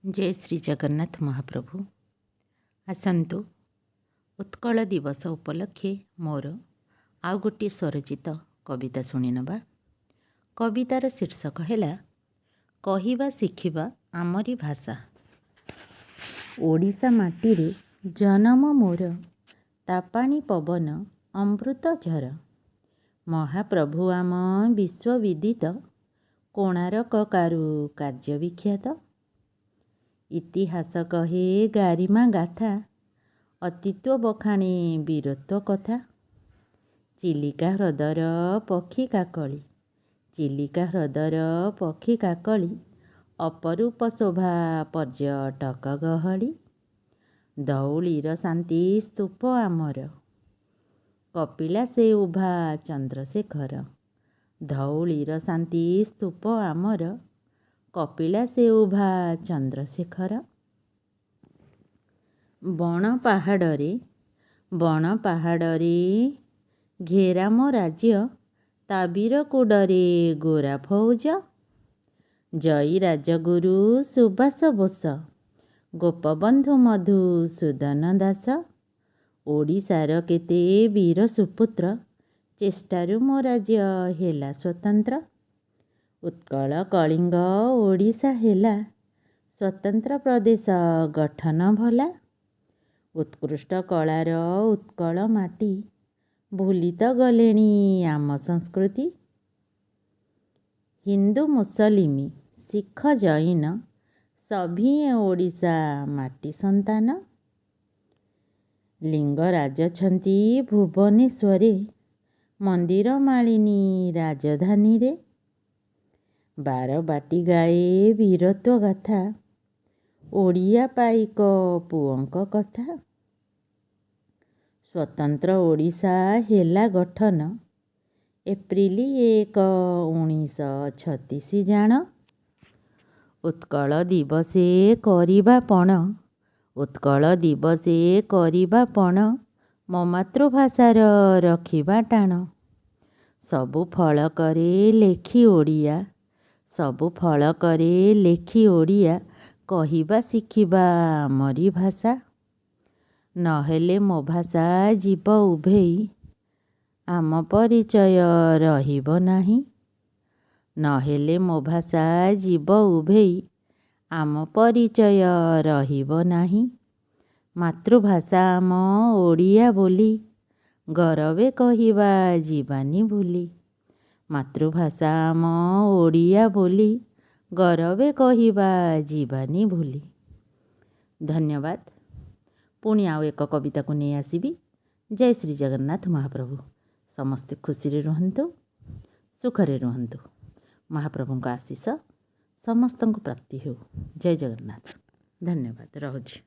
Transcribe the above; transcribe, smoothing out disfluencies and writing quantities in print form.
जय श्री जगन्नाथ महाप्रभु। आसतु उत्कल दिवस उपलक्षे मोर आउ गोटे स्वरचित कविता शुणी नवा। कवितार शीर्षक है कहिबा शिखिबा आमरी भाषा। ओडिशा माटी रे जन्म मोर, तापाणी पवन अमृत झर। महाप्रभु आम विश्वविदित, कोणार्क कारुकार्य विख्यात। इतिहास कहे गारिमा गाथा, अतीत्व बखाणे वीरत्व कथा। चिलिका ह्रदर पक्षी काकली, चिलिका ह्रदर पक्षी काकली। अपरूप शोभा पर्यटक गहली। धौलीर शांति स्तूप आमर, कपिला से उभा चंद्रशेखर। धौलीर शांति स्तूप आमर, कपिला से उभा चंद्रशेखर। बण पहाड़े घेरा मो राज्य, ताबीर कुडरे गोरा फौज। जयी राजगुरु सुभाष बोस, गोपबंधु मधुसूदन दास। ओडिशार केते वीर सुपुत्र, चेष्टारु मो राज्य हेला स्वतंत्र। उत्कल कलिंग ओडिशा हेला, स्वतंत्र प्रदेश गठन भला। उत्कृष्ट कलार उत्कल माटी, भूली तो गलेणी आम संस्कृति। हिंदू मुसलिम सिख जैन, सभी ओडिशा माटी संतान। लिंगराज छंती भुवनेश्वरे, मंदिर मालिनी राजधानी रे। बारबाटी गाए वीरत्व गाथा, ओडिया पाइक पुअंक कथा। स्वतंत्र ओडिशा हेला गठन, एप्रिल 1, 1936 जान। उत्कल दिवसे करिबा पण, उत्कल दिवसे करिबा पण। मो मातृभाषार रखिबा टाण। सबु फल करे लेखी ओडिया, सबु फल करे लेखी ओडिया। कहिबा शिखिबा आमरी भाषा। नहेले मो भाषा जीव उभेई, आम परिचय रहिब नाही। नहेले मो भाषा जीव उभेई, आम परिचय रहिब नाही। मातृभाषा आम ओडिया बोली, गरवे कहिबा जीवानी भूली। मातृभाषा आम ओडिया बोली, गरवे कहिबा जीवानी भूली। धन्यवाद। पुणी आउ एक कविता को नहीं आसबि। जय श्री जगन्नाथ महाप्रभु। समस्ते खुशी रे रुहंतु, सुखरे रुहंतु। महाप्रभु का आशीष समस्त प्राप्ति हो। जय जगन्नाथ। धन्यवाद। रहुछि।